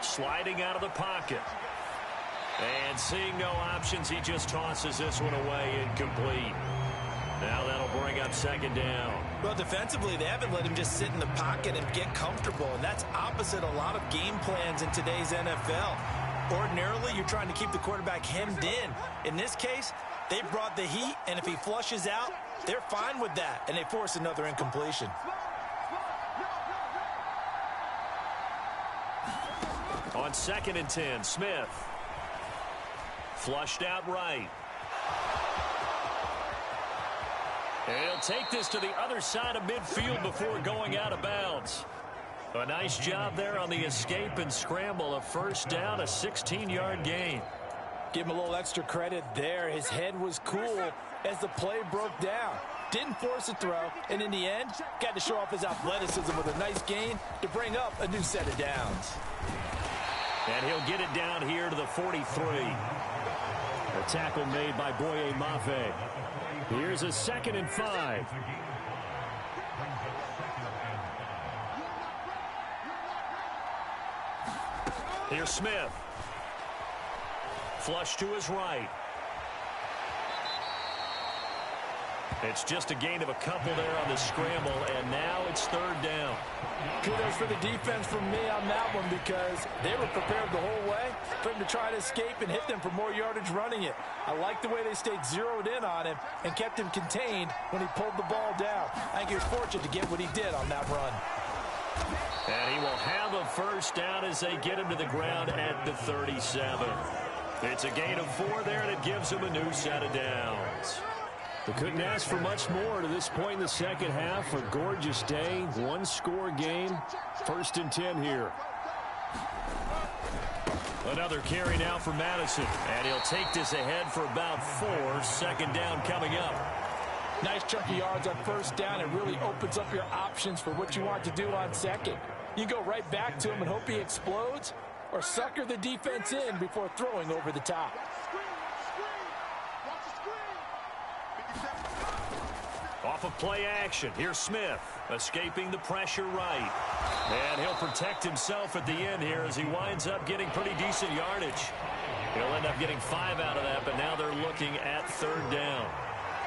Sliding out of the pocket. And seeing no options, he just tosses this one away, incomplete. Now that'll bring up second down. Well, defensively, they haven't let him just sit in the pocket and get comfortable, and that's opposite a lot of game plans in today's NFL. Ordinarily, you're trying to keep the quarterback hemmed in. In this case, they brought the heat, and if he flushes out, they're fine with that, and they force another incompletion. On 2nd and 10, Smith. Flushed out right. And he'll take this to the other side of midfield before going out of bounds. A nice job there on the escape and scramble. A first down, a 16-yard gain. Give him a little extra credit there. His head was cool as the play broke down. Didn't force a throw, and in the end, got to show off his athleticism with a nice gain to bring up a new set of downs. And he'll get it down here to the 43. A tackle made by Boye Mafe. Here's a 2nd and 5. Here's Smith. Flush to his right. It's just a gain of a couple there on the scramble, and now it's third down. Kudos for the defense from me on that one because they were prepared the whole way for him to try to escape and hit them for more yardage running it. I like the way they stayed zeroed in on him and kept him contained when he pulled the ball down. I think he was fortunate to get what he did on that run. And he will have a first down as they get him to the ground at the 37. It's a gain of 4 there, and it gives him a new set of downs. They couldn't ask for much more to this point in the second half. A gorgeous day, 1-score game. 1st and 10 here. Another carry now for Mattison. And he'll take this ahead for about 4. Second down coming up. Nice chunk of yards on first down. It really opens up your options for what you want to do on second. You go right back to him and hope he explodes, or sucker the defense in before throwing over the top. Off of play action, here's Smith, escaping the pressure right. And he'll protect himself at the end here as he winds up getting pretty decent yardage. He'll end up getting 5 out of that, but now they're looking at third down.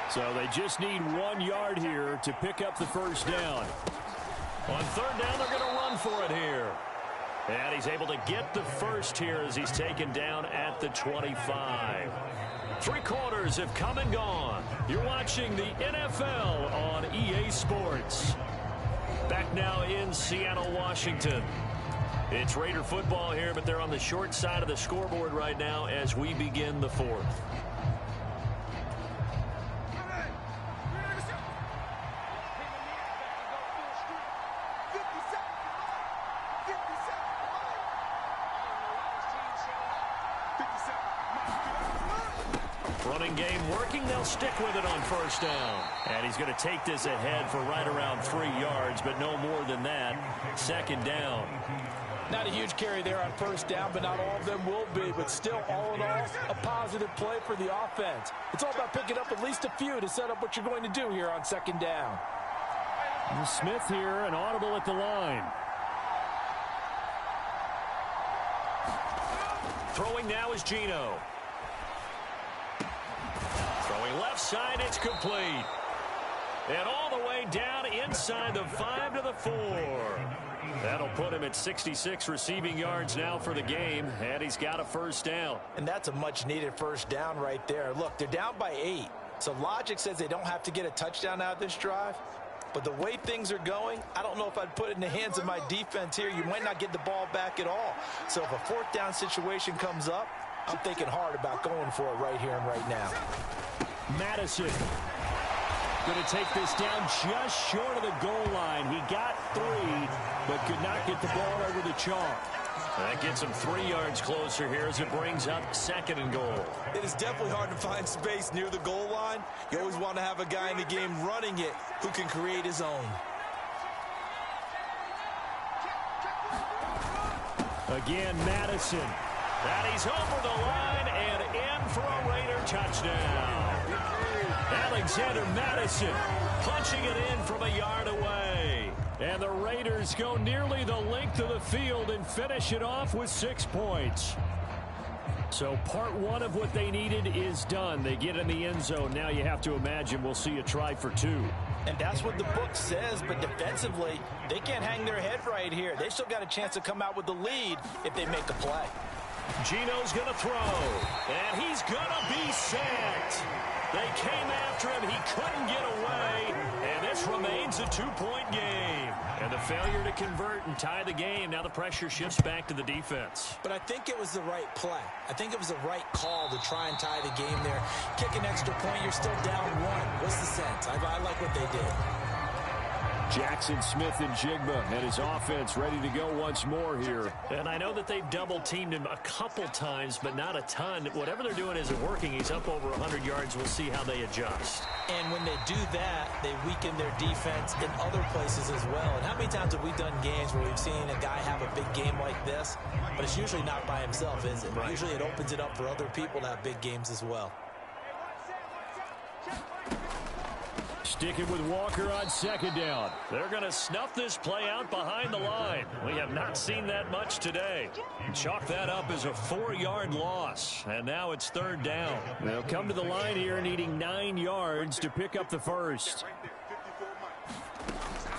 So they just need 1 yard here to pick up the first down. On third down, they're going to run for it here. And he's able to get the first here as he's taken down at the 25. 3 quarters have come and gone. You're watching the NFL on EA Sports. Back now in Seattle, Washington. It's Raider football here, but they're on the short side of the scoreboard right now as we begin the 4th. Running game working. They'll stick with it on first down. And he's going to take this ahead for right around 3 yards, but no more than that. Second down. Not a huge carry there on first down, but not all of them will be. But still, all in all, a positive play for the offense. It's all about picking up at least a few to set up what you're going to do here on second down. And Smith here, an audible at the line. Throwing now is Geno. Throwing left side, it's complete. And all the way down inside the 5 to the 4. That'll put him at 66 receiving yards now for the game, and he's got a first down. And that's a much-needed first down right there. Look, they're down by 8, so logic says they don't have to get a touchdown out of this drive. But the way things are going, I don't know if I'd put it in the hands of my defense here. You might not get the ball back at all. So if a 4th down situation comes up, I'm thinking hard about going for it right here and right now. Mattison going to take this down just short of the goal line. He got 3, but could not get the ball over the chalk. That gets him 3 yards closer here as it brings up 2nd and goal. It is definitely hard to find space near the goal line. You always want to have a guy in the game running it who can create his own. Again, Mattison. And he's over the line and in for a Raider touchdown. Alexander Mattison punching it in from a yard away. And the Raiders go nearly the length of the field and finish it off with 6 points. So part 1 of what they needed is done. They get in the end zone. Now you have to imagine we'll see a try for 2. And that's what the book says, but defensively, they can't hang their head right here. They still got a chance to come out with the lead if they make a play. Geno's going to throw, and he's going to be sacked. They came after him. He couldn't get away, and this remains a 2-point game. And the failure to convert and tie the game, now the pressure shifts back to the defense. But I think it was the right play. I think it was the right call to try and tie the game there. Kick an extra point, you're still down 1. What's the sense? I like what they did. Jackson, Smith, and Jigba and his offense ready to go once more here. And I know that they've double-teamed him a couple times, but not a ton. Whatever they're doing isn't working. He's up over 100 yards. We'll see how they adjust. And when they do that, they weaken their defense in other places as well. And how many times have we done games where we've seen a guy have a big game like this, but it's usually not by himself, is it? Right. Usually it opens it up for other people to have big games as well. Sticking with Walker on second down. They're going to snuff this play out behind the line. We have not seen that much today. Chalk that up as a 4-yard loss. And now it's third down. They'll come to the line here needing 9 yards to pick up the first.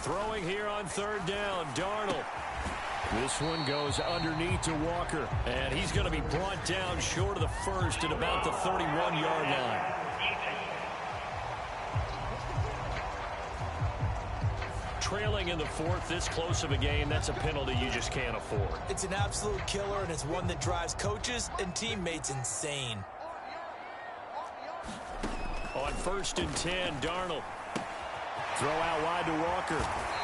Throwing here on third down, Darnold. This one goes underneath to Walker. And he's going to be brought down short of the first at about the 31-yard line. Trailing in the 4th, this close of a game, that's a penalty you just can't afford. It's an absolute killer, and it's one that drives coaches and teammates insane. On 1st and 10, Darnold Throw out wide to Walker.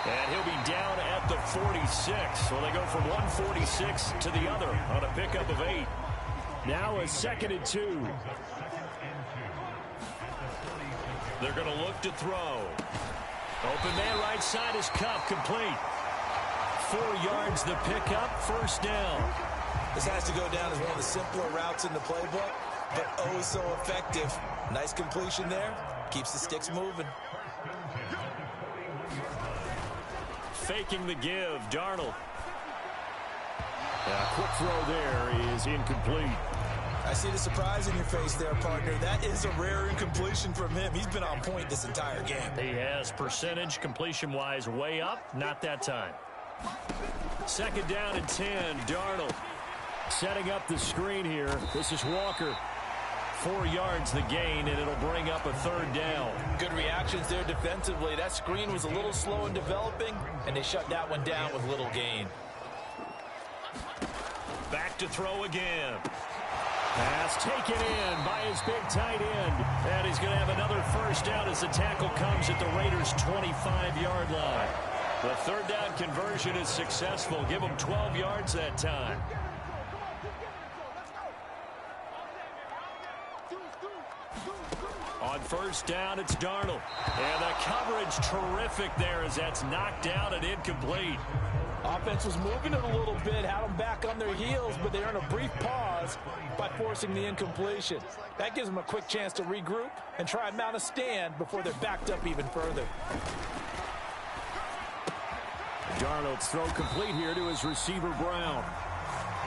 And he'll be down at the 46. So they go from 146 to the other on a pickup of 8. Now a 2nd and 2. They're going to look to throw. Open man right side is Cup, complete. 4 yards the pickup, 1st down. This has to go down as one of the simpler routes in the playbook, but oh so effective. Nice completion there. Keeps the sticks moving. Faking the give, Darnold. A quick throw there is incomplete. I see the surprise in your face there, partner. That is a rare incompletion from him. He's been on point this entire game. He has percentage completion-wise way up. Not that time. 2nd down and 10, Darnold. Setting up the screen here. This is Walker. 4 yards the gain, and it'll bring up a 3rd down. Good reactions there defensively. That screen was a little slow in developing, and they shut that one down with little gain. Back to throw again. Pass taken in by his big tight end. And he's going to have another 1st down as the tackle comes at the Raiders' 25-yard line. The 3rd down conversion is successful. Give him 12 yards that time. On 1st down, it's Darnold. And the coverage terrific there as that's knocked down and incomplete. Offense was moving it a little bit, had them back on their heels, but they earned a brief pause by forcing the incompletion. That gives them a quick chance to regroup and try and mount a stand before they're backed up even further. Darnold's throw complete here to his receiver, Brown.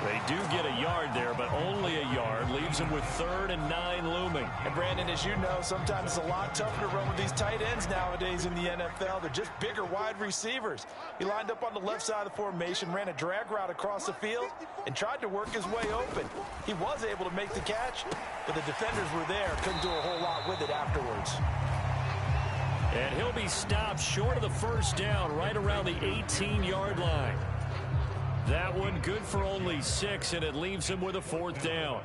They do get a yard there, but only a yard. Leaves them with 3rd and 9 looming. And Brandon, as you know, sometimes it's a lot tougher to run with these tight ends nowadays in the NFL. They're just bigger wide receivers. He lined up on the left side of the formation, ran a drag route across the field, and tried to work his way open. He was able to make the catch, but the defenders were there. Couldn't do a whole lot with it afterwards. And he'll be stopped short of the 1st down right around the 18-yard line. That one good for only 6, and it leaves him with a 4th down.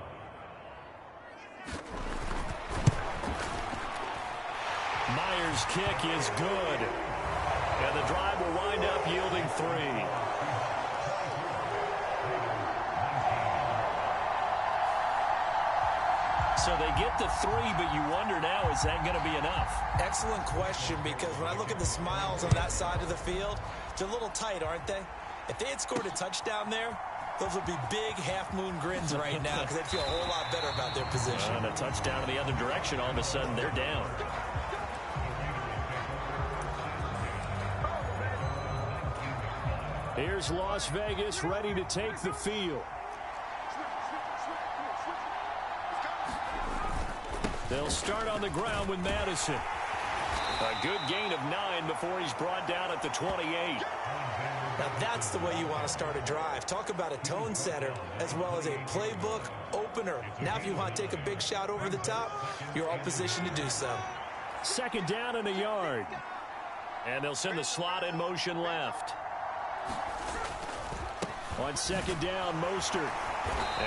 Myers' kick is good. And the drive will wind up yielding 3. So they get the 3, but you wonder now, is that going to be enough? Excellent question, because when I look at the smiles on that side of the field, they're a little tight, aren't they? If they had scored a touchdown there, those would be big half-moon grins right now because they'd feel a whole lot better about their position. And a touchdown in the other direction, all of a sudden they're down. Here's Las Vegas ready to take the field. They'll start on the ground with Mattison. A good gain of 9 before he's brought down at the 28. Now that's the way you want to start a drive. Talk about a tone setter as well as a playbook opener. Now if you want to take a big shot over the top, you're all positioned to do so. 2nd down and a yard. And they'll send the slot in motion left. On 2nd down, Mostert.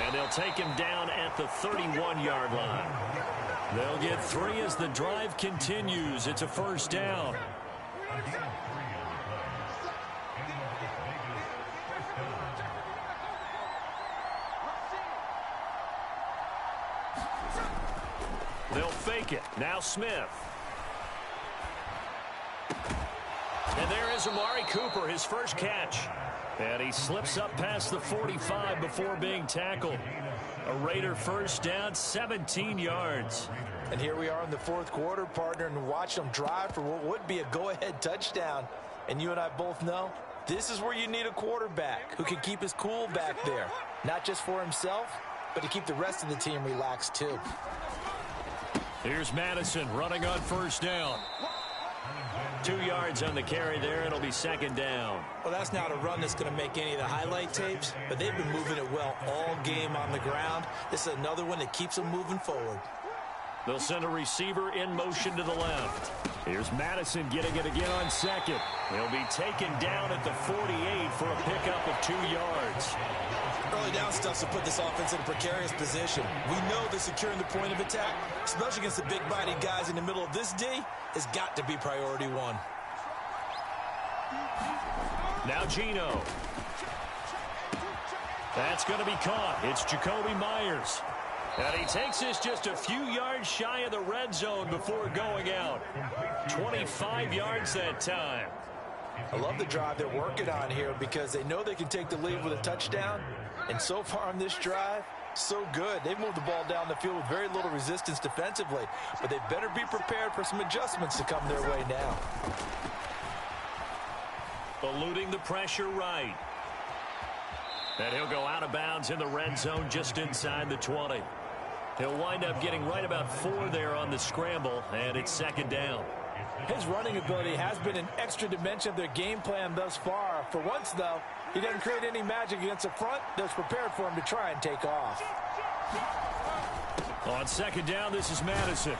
And they'll take him down at the 31-yard line. They'll get 3 as the drive continues. It's a 1st down. They'll fake it. Now Smith. And there is Amari Cooper, his first catch. And he slips up past the 45 before being tackled. A Raider 1st down, 17 yards. And here we are in the 4th quarter, partner, and watch them drive for what would be a go-ahead touchdown. And you and I both know this is where you need a quarterback who can keep his cool back there. Not just for himself, but to keep the rest of the team relaxed too. Here's Mattison running on 1st down. 2 yards on the carry there. It'll be 2nd down. Well, that's not a run that's going to make any of the highlight tapes, but they've been moving it well all game on the ground. This is another one that keeps them moving forward. They'll send a receiver in motion to the left. Here's Mattison getting it again on 2nd. He'll be taken down at the 48 for a pickup of 2 yards. Early down stuff to put this offense in a precarious position. We know that securing the point of attack, especially against the big-bodied guys in the middle of this D, has got to be priority 1. Now Geno. That's going to be caught. It's Jacoby Myers. And he takes this just a few yards shy of the red zone before going out. 25 yards that time. I love the drive they're working on here because they know they can take the lead with a touchdown. And so far on this drive, so good. They've moved the ball down the field with very little resistance defensively. But they better be prepared for some adjustments to come their way now. Eluding the pressure right. And he'll go out of bounds in the red zone just inside the 20. He'll wind up getting right about 4 there on the scramble, and it's second down. His running ability has been an extra dimension of their game plan thus far. For once, though, he doesn't create any magic against the front that's prepared for him to try and take off. On second down, this is Mattison.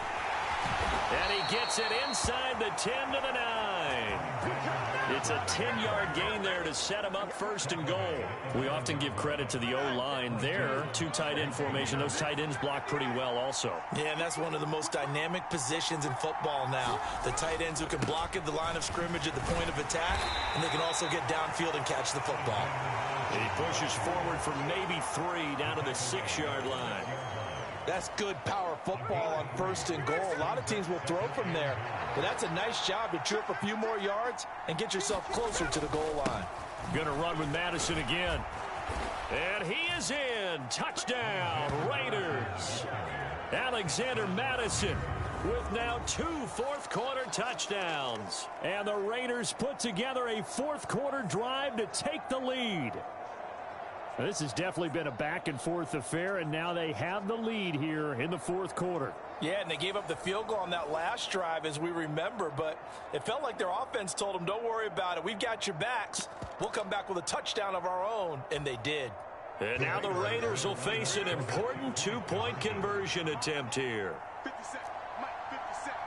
And he gets it inside the 10 to the 9. It's a 10-yard gain there to set him up first and goal. We often give credit to the O-line there. 2 tight end formation. Those tight ends block pretty well also. Yeah, and that's one of the most dynamic positions in football now. The tight ends who can block at the line of scrimmage at the point of attack, and they can also get downfield and catch the football. He pushes forward for maybe 3 down to the 6-yard line. That's good power football on first and goal. A lot of teams will throw from there, but that's a nice job to trip a few more yards and get yourself closer to the goal line. Going to run with Mattison again. And he is in. Touchdown, Raiders. Alexander Mattison with now 2 fourth-quarter touchdowns. And the Raiders put together a fourth-quarter drive to take the lead. This has definitely been a back-and-forth affair, and now they have the lead here in the fourth quarter. Yeah, and they gave up the field goal on that last drive, as we remember, but it felt like their offense told them, don't worry about it. We've got your backs. We'll come back with a touchdown of our own, and they did. And now the Raiders will face an important 2-point conversion attempt here. 50 Cent, Mike, 50 Cent.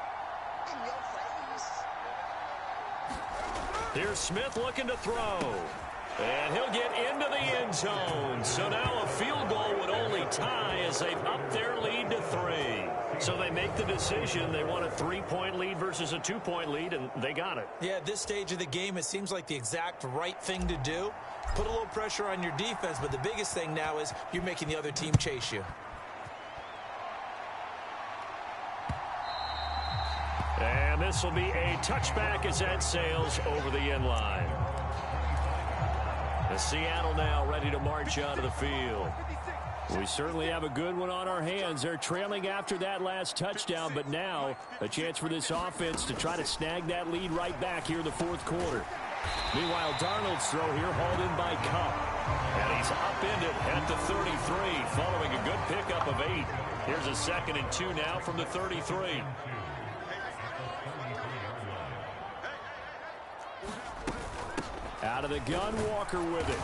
In your face. Here's Smith looking to throw. And he'll get into the end zone. So now a field goal would only tie as they've upped their lead to 3. So they make the decision. They want a 3-point lead versus a 2-point lead, and they got it. Yeah, at this stage of the game, it seems like the exact right thing to do. Put a little pressure on your defense, but the biggest thing now is you're making the other team chase you. And this will be a touchback as that sails over the end line. Seattle now ready to march onto the field. We certainly have a good one on our hands. They're trailing after that last touchdown, but now a chance for this offense to try to snag that lead right back here in the fourth quarter. Meanwhile, Darnold's throw here hauled in by Cup. And he's upended at the 33 following a good pickup of 8. Here's a 2nd and 2 now from the 33. Out of the gun, Walker with it.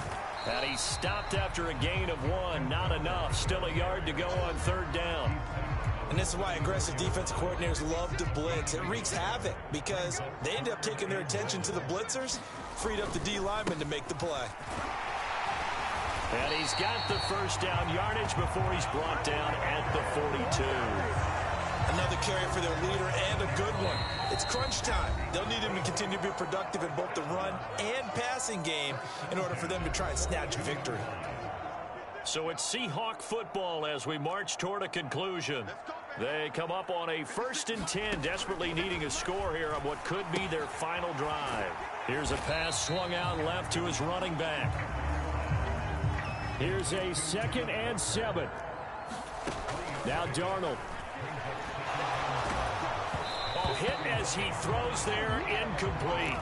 And he stopped after a gain of 1. Not enough. Still a yard to go on 3rd down. And this is why aggressive defensive coordinators love to blitz. It wreaks havoc because they end up taking their attention to the blitzers, freed up the D lineman to make the play. And he's got the first down yardage before he's brought down at the 42. Another carry for their leader and a good one. It's crunch time. They'll need him to continue to be productive in both the run and passing game in order for them to try and snatch a victory. So it's Seahawk football as we march toward a conclusion. They come up on a 1st and 10, desperately needing a score here on what could be their final drive. Here's a pass swung out left to his running back. Here's a 2nd and 7. Now Darnold. Hit as he throws there, incomplete.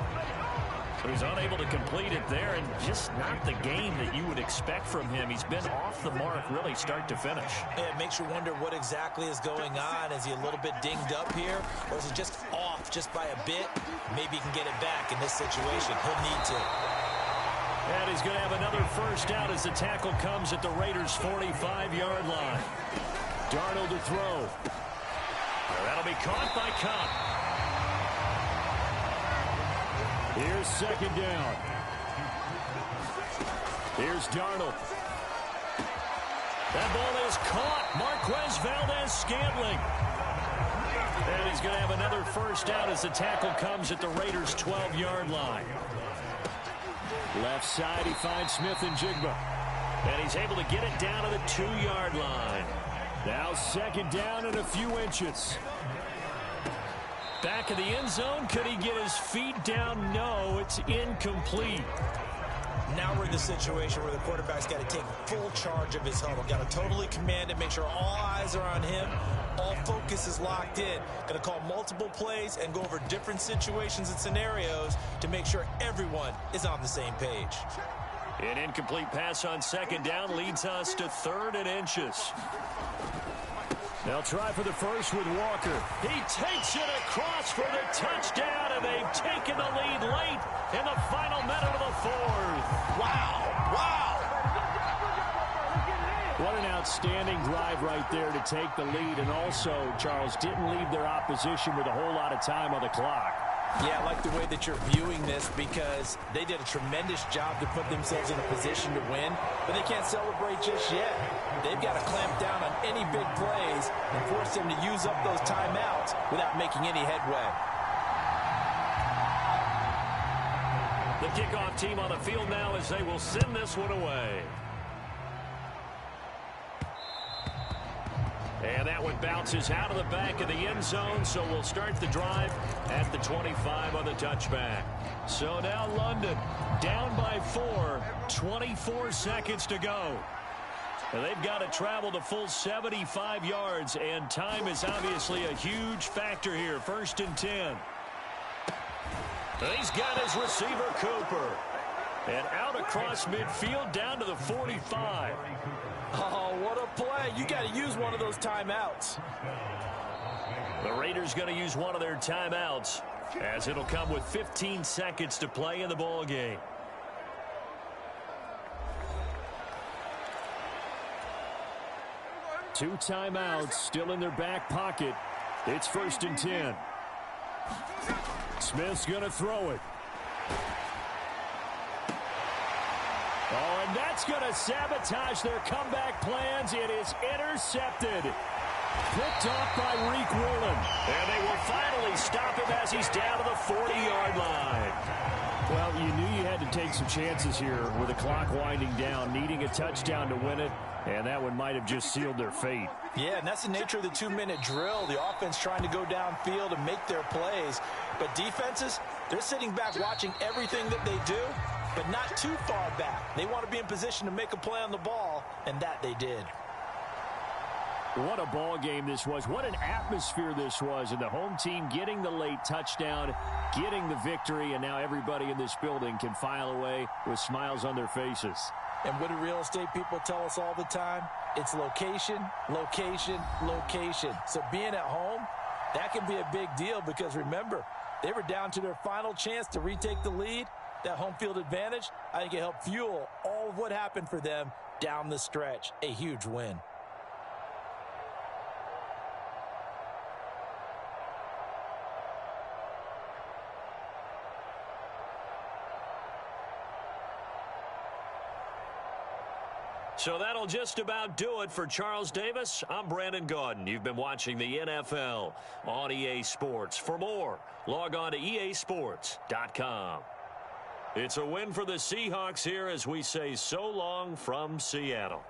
He's unable to complete it there, and just not the game that you would expect from him. He's been off the mark really start to finish. Yeah, it makes you wonder what exactly is going on. Is he a little bit dinged up here, or is he just off just by a bit? Maybe he can get it back in this situation. He'll need to. And he's going to have another first down as the tackle comes at the Raiders' 45-yard line. Darnold to throw. That'll be caught by Cup. Here's 2nd down. Here's Darnold. That ball is caught. Marquez Valdez-Scantling. And he's going to have another first down as the tackle comes at the Raiders' 12-yard line. Left side, he finds Smith and Jigba. And he's able to get it down to the 2-yard line. Now second down and a few inches. Back of the end zone. Could he get his feet down? No, it's incomplete. Now we're in the situation where the quarterback's got to take full charge of his huddle. Got to totally command it, make sure all eyes are on him. All focus is locked in. Going to call multiple plays and go over different situations and scenarios to make sure everyone is on the same page. An incomplete pass on second down leads us to 3rd and inches. They'll try for the first with Walker. He takes it across for the touchdown, and they've taken the lead late in the final minute of the 4th. Wow. Wow. What an outstanding drive right there to take the lead, and also, Charles, didn't leave their opposition with a whole lot of time on the clock. Yeah, I like the way that you're viewing this because they did a tremendous job to put themselves in a position to win, but they can't celebrate just yet. They've got to clamp down on any big plays and force them to use up those timeouts without making any headway. The kickoff team on the field now as they will send this one away. And that one bounces out of the back of the end zone, so we'll start the drive at the 25 on the touchback. So now London down by 4, 24 seconds to go. And they've got to travel the full 75 yards, and time is obviously a huge factor here. 1st and 10. He's got his receiver, Cooper. And out across midfield down to the 45. Oh, what a play. You got to use one of those timeouts. The Raiders going to use one of their timeouts as it'll come with 15 seconds to play in the ball game. Two timeouts still in their back pocket. It's 1st and 10. Smith's going to throw it. Oh, and that's going to sabotage their comeback plans. It is intercepted. Picked off by Reek Woolen. And they will finally stop him as he's down to the 40-yard line. Well, you knew you had to take some chances here with the clock winding down, needing a touchdown to win it, and that one might have just sealed their fate. Yeah, and that's the nature of the 2-minute drill. The offense trying to go downfield and make their plays. But defenses, they're sitting back watching everything that they do, but not too far back. They want to be in position to make a play on the ball, and that they did. What a ball game this was. What an atmosphere this was. And the home team getting the late touchdown, getting the victory, and now everybody in this building can file away with smiles on their faces. And what do real estate people tell us all the time? It's location, location, location. So being at home, that can be a big deal because remember, they were down to their final chance to retake the lead. That home field advantage, I think it helped fuel all of what happened for them down the stretch. A huge win. So that'll just about do it for Charles Davis. I'm Brandon Gaudin. You've been watching the NFL on EA Sports. For more, log on to easports.com. It's a win for the Seahawks here as we say so long from Seattle.